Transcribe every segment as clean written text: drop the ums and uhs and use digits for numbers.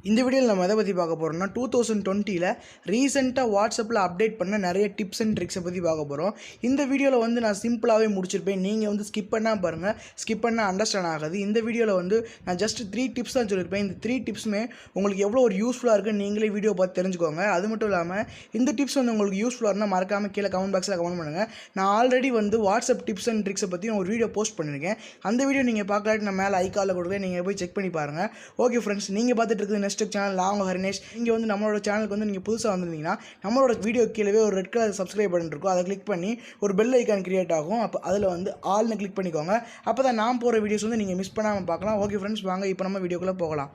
இந்த வீடியோவில் நம்ம எதை பற்றி பார்க்க போகிறோம்னா 2020 ரீசெண்டாக வாட்ஸ்அப்பில் அப்டேட் பண்ண நிறைய டிப்ஸ் அண்ட் ட்ரிக்ஸை பற்றி பார்க்க போகிறோம். இந்த வீடியோவில் வந்து நான் சிம்பிளாகவே முடிச்சிருப்பேன். நீங்கள் வந்து ஸ்கிப் பண்ணால் பாருங்கள், ஸ்கிப் பண்ணால் அண்டர்ஸ்டாண்ட் ஆகாது. இந்த வீடியோவில் வந்து நான் ஜஸ்ட் 3 டிப்ஸ் தான் சொல்லியிருப்பேன். இந்த 3 டிப்ஸுமே உங்களுக்கு எவ்வளோ ஒரு யூஸ்ஃபுல்லாக இருக்குன்னு நீங்களே வீடியோ பார்த்து தெரிஞ்சுக்கோங்க. அது மட்டும் இல்லாமல் இந்த டிப்ஸ் வந்து உங்களுக்கு யூஸ்ஃபுல்லாக இருந்தால் மறக்காமல் கீழே கமெண்ட் பாக்ஸில் கமெண்ட் பண்ணுங்கள். நான் ஆல்ரெடி வந்து வாட்ஸ்அப் டிப்ஸ் அண்ட் ட்ரிக்ஸை பற்றி ஒரு வீடியோ போஸ்ட் பண்ணியிருக்கேன். அந்த வீடியோ நீங்கள் பார்க்கலாட்டி நான் மேலே ஐக்காலில் கொடுக்குறேன், நீங்கள் போய் செக் பண்ணி பாருங்கள். ஓகே ஃப்ரெண்ட்ஸ், நீங்கள் பார்த்துட்டு இருக்குது நெக்ஸ்ட் சேனல் நான் FRNDS. இங்கே வந்து நம்மளோட சேனலுக்கு வந்து நீங்கள் புதுசாக வந்திருந்தீங்கன்னா நம்மளோட வீடியோ கீழே ஒரு ரெட் கலர் சப்ஸ்கிரைப் பட்டன் இருக்கும். அதை கிளிக் பண்ணி ஒரு பெல் ஐக்கான் கிரியேட் ஆகும். அப்போ அதில் வந்து ஆல்னு கிளிக் பண்ணிக்கோங்க. அப்போ தான் நான் போகிற வீடியோஸ் வந்து நீங்கள் மிஸ் பண்ணாமல் பார்க்கலாம். ஓகே ஃப்ரெண்ட்ஸ், வாங்க இப்போ நம்ம வீடியோக்குள்ளே போகலாம்.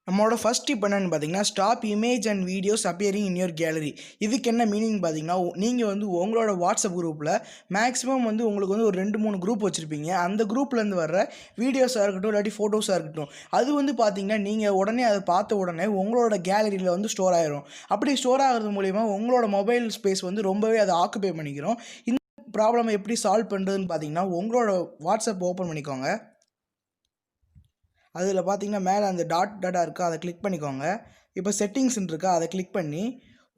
நம்மளோட ஃபஸ்ட் டிப் என்னென்னு பார்த்தீங்கன்னா, stop image and videos appearing in your gallery. இதுக்கு என்ன மீனிங் பார்த்தீங்கன்னா, நீங்கள் வந்து உங்களோட வாட்ஸ்அப் குரூப்பில் மேக்ஸிமம் வந்து உங்களுக்கு வந்து ஒரு 2-3 குரூப் வச்சுருப்பீங்க. அந்த குரூப்லேருந்து வர்ற வீடியோஸாக இருக்கட்டும் இல்லாட்டி ஃபோட்டோஸாக இருக்கட்டும், அது வந்து பார்த்தீங்கன்னா நீங்கள் உடனே அதை பார்த்த உடனே உங்களோட கேலரியில் வந்து ஸ்டோர் ஆகிரும். அப்படி ஸ்டோர் ஆகிறது மூலிமா உங்களோட மொபைல் ஸ்பேஸ் வந்து ரொம்பவே அதை ஆக்குபை பண்ணிக்கிறோம். இந்த ப்ராப்ளமை எப்படி சால்வ் பண்ணுறதுன்னு பார்த்தீங்கன்னா, உங்களோட வாட்ஸ்அப் ஓப்பன் பண்ணிக்கோங்க. அதில் பார்த்தீங்கன்னா மேலே அந்த டாட்டா இருக்கா, அதை கிளிக் பண்ணிக்கோங்க. இப்போ செட்டிங்ஸ்ன்னு இருக்கா, அதை கிளிக் பண்ணி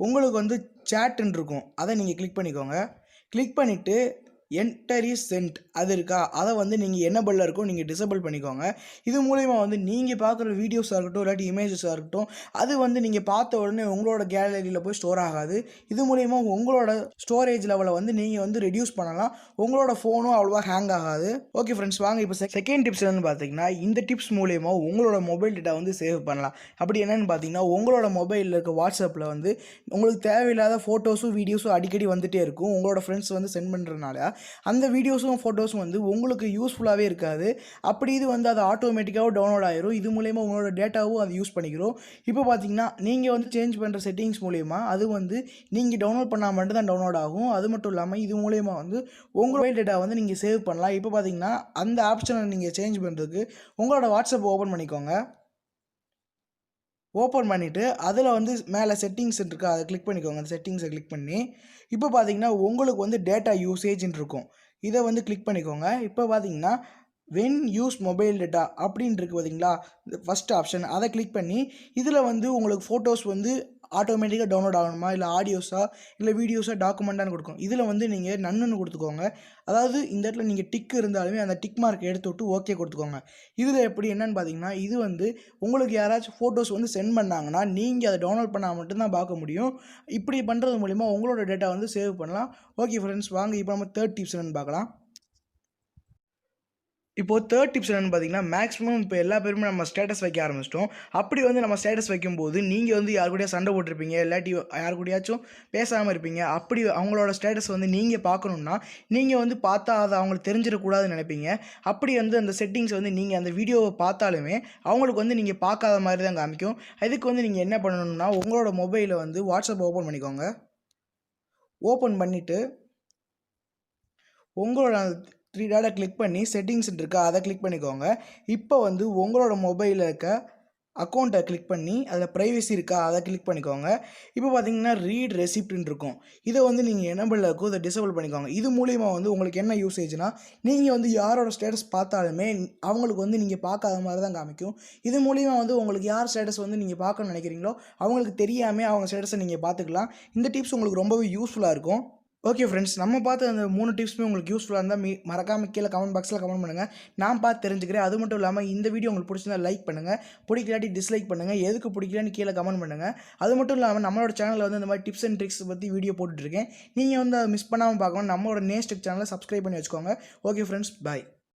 உங்களுக்கு வந்து சேட்டுன்னு இருக்கும், அதை நீங்கள் கிளிக் பண்ணிக்கோங்க. கிளிக் பண்ணிவிட்டு என்டர் இஸ் சென்ட் அது இருக்கா, அதை வந்து நீங்கள் எனேபிளில் இருக்கும், நீங்கள் டிசேபிள் பண்ணிக்கோங்க. இது மூலிமா வந்து நீங்கள் பார்க்குற வீடியோஸாக இருக்கட்டும் இல்லாட்டி இமேஜஸாக இருக்கட்டும், அது வந்து நீங்கள் பார்த்த உடனே உங்களோட கேலரியில் போய் ஸ்டோர் ஆகாது. இது மூலிமா உங்களோட ஸ்டோரேஜ் லெவலை வந்து நீங்கள் வந்து ரெடியூஸ் பண்ணலாம். உங்களோட ஃபோனும் அவ்வளோவா ஹேங் ஆகாது. ஓகே ஃப்ரெண்ட்ஸ், வாங்க இப்போ செகண்ட் டிப்ஸ் என்னென்னு பார்த்தீங்கன்னா, இந்த டிப்ஸ் மூலிமா உங்களோட மொபைல் டேட்டா வந்து சேவ் பண்ணலாம். அப்படி என்னென்னு பார்த்தீங்கன்னா, உங்களோட மொபைலில் இருக்க வாட்ஸ்அப்பில் வந்து உங்களுக்கு தேவையில்லாத ஃபோட்டோஸும் வீடியோஸும் அடிக்கடி வந்துகிட்டே இருக்கும். உங்களோட ஃப்ரெண்ட்ஸ் வந்து சென்ட் பண்ணுறதுனால அந்த வீடியோஸும் ஃபோட்டோஸும் வந்து உங்களுக்கு யூஸ்ஃபுல்லாகவே இருக்காது. அப்படி இது வந்து அது ஆட்டோமேட்டிக்காக டவுன்லோட் ஆகிரும். இது மூலயமா உங்களோட டேட்டாவும் அது யூஸ் பண்ணிக்கிறோம். இப்போ பார்த்தீங்கன்னா நீங்கள் வந்து சேஞ்ச் பண்ணுற செட்டிங்ஸ் மூலயமா அது வந்து நீங்கள் டவுன்லோட் பண்ணால் மட்டும்தான் டவுன்லோட் ஆகும். அது மட்டும் இல்லாமல் இது மூலயமா வந்து உங்கள் மொபைல் டேட்டா வந்து நீங்கள் சேவ் பண்ணலாம். இப்போ பார்த்தீங்கன்னா அந்த ஆப்ஷனை நீங்கள் சேஞ்ச் பண்ணுறதுக்கு உங்களோட வாட்ஸ்அப் ஓப்பன் பண்ணிக்கோங்க. ஓப்பன் பண்ணிவிட்டு அதில் வந்து மேலே செட்டிங்ஸ் இருக்கா, அதை கிளிக் பண்ணிக்கோங்க. அந்த செட்டிங்ஸை கிளிக் பண்ணி இப்போ பார்த்தீங்கன்னா உங்களுக்கு வந்து டேட்டா யூசேஜ்ன்னு இருக்கும், இதை வந்து கிளிக் பண்ணிக்கோங்க. இப்போ பார்த்தீங்கன்னா வென் யூஸ் மொபைல் டேட்டா அப்படின்னு இருக்குது பார்த்தீங்களா, ஃபஸ்ட் ஆப்ஷன், அதை கிளிக் பண்ணி இதில் வந்து உங்களுக்கு ஃபோட்டோஸ் வந்து ஆட்டோமேட்டிக்காக டவுன்லோட் ஆகணுமா, இல்லை ஆடியோஸாக இல்லை வீடியோஸாக டாக்குமெண்ட்டானு கொடுக்கும். இதில் வந்து நீங்கள் நன்னுன்னு கொடுத்துக்கோங்க. அதாவது இந்த இடத்துல நீங்கள் டிக் இருந்தாலுமே அந்த டிக் மார்க் எடுத்து விட்டு ஓகே கொடுத்துக்கோங்க. இதில் எப்படி என்னென்னு பார்த்தீங்கன்னா, இது வந்து உங்களுக்கு யாராச்சும் ஃபோட்டோஸ் வந்து சென்ட் பண்ணாங்கன்னா நீங்கள் அதை டவுன்லோட் பண்ணால் மட்டும்தான் பார்க்க முடியும். இப்படி பண்ணுறது மூலிமா உங்களோட டேட்டா வந்து சேவ் பண்ணலாம். ஓகே ஃப்ரெண்ட்ஸ், வாங்க இப்போ நம்ம தேர்ட் டிப்ஸ் என்னென்னு பார்க்கலாம். இப்போது தேர்ட் டிப்ஸ் என்னென்னு பார்த்தீங்கன்னா, மேக்ஸிமம் இப்போ எல்லா பேருமே நம்ம ஸ்டேட்டஸ் வைக்க ஆரம்பிச்சிட்டோம். அப்படி வந்து நம்ம ஸ்டேட்டஸ் வைக்கும்போது நீங்கள் வந்து யார் கூடயா சண்டை போட்டிருப்பீங்க, இல்லாட்டி யார் கூடயாச்சும் பேசாமல் இருப்பீங்க. அப்படி அவங்களோட ஸ்டேட்டஸ் வந்து நீங்கள் பார்க்கணுன்னா நீங்கள் வந்து பார்த்தா அதை அவங்களுக்கு தெரிஞ்சிடக்கூடாதுன்னு நினைப்பீங்க. அப்படி வந்து அந்த செட்டிங்ஸ் வந்து நீங்கள் அந்த வீடியோவை பார்த்தாலுமே அவங்களுக்கு வந்து நீங்கள் பார்க்காத மாதிரி தான் காமிக்கும். அதுக்கு வந்து நீங்கள் என்ன பண்ணணும்னா, உங்களோட மொபைலில் வந்து வாட்ஸ்அப் ஓப்பன் பண்ணிக்கோங்க. ஓப்பன் பண்ணிவிட்டு உங்களோட 3 டாட்டை கிளிக் பண்ணி செட்டிங்ஸ் இருக்கா, அதை கிளிக் பண்ணிக்கோங்க. இப்போ வந்து உங்களோட மொபைலில் இருக்க அக்கௌண்ட்டை கிளிக் பண்ணி அதில் ப்ரைவசி இருக்கா, அதை கிளிக் பண்ணிக்கோங்க. இப்போ பார்த்தீங்கன்னா ரீட் ரெசிப்ட்னு இருக்கும், இதை வந்து நீங்கள் எனேபிளில் இருக்கும், இதை டிசேபிள் பண்ணிக்கோங்க. இது மூலிமா வந்து உங்களுக்கு என்ன யூசேஜ்னா, நீங்கள் வந்து யாரோட ஸ்டேட்டஸ் பார்த்தாலுமே அவங்களுக்கு வந்து நீங்கள் பார்க்காத மாதிரி தான் காமிக்கும். இது மூலிமா வந்து உங்களுக்கு யார் ஸ்டேட்டஸ் வந்து நீங்கள் பார்க்கணும்னு நினைக்கிறீங்களோ அவங்களுக்கு தெரியாமல் அவங்க ஸ்டேட்டஸை நீங்கள் பார்த்துக்கலாம். இந்த டிப்ஸ் உங்களுக்கு ரொம்பவே யூஸ்ஃபுல்லாக இருக்கும். ஓகே ஃப்ரெண்ட்ஸ், நம்ம பார்த்த அந்த 3 டிப்ஸுமே உங்களுக்கு யூஸ்ஃபுல்லாக இருந்தால் மறக்காமல் கீழே கமெண்ட் பாக்ஸில் கமெண்ட் பண்ணுங்கள். நான் பார்த்து தெரிஞ்சுக்கிறேன். அது மட்டும் இல்லாமல் இந்த வீடியோ உங்களுக்கு பிடிச்சிருந்தா லைக் பண்ணுங்கள், பிடிக்கலாட்டி டிஸ்லைக் பண்ணுங்கள், எதுக்கு பிடிக்கலன்னு கீழே கமெண்ட் பண்ணுங்கள். அது மட்டும் இல்லாமல் நம்மளோட சேனலில் வந்து இந்த மாதிரி டிப்ஸ் அண்ட் ட்ரிக்ஸ் பற்றி வீடியோ போட்டுட்ருக்கேன். நீங்கள் வந்து அதை மிஸ் பண்ணாமல் பார்க்கணும். நம்மளோட நெக்ஸ்ட் சேனலை சப்ஸ்கிரைப் பண்ணி வச்சுக்கோங்க. ஓகே ஃப்ரெண்ட்ஸ், பாய்.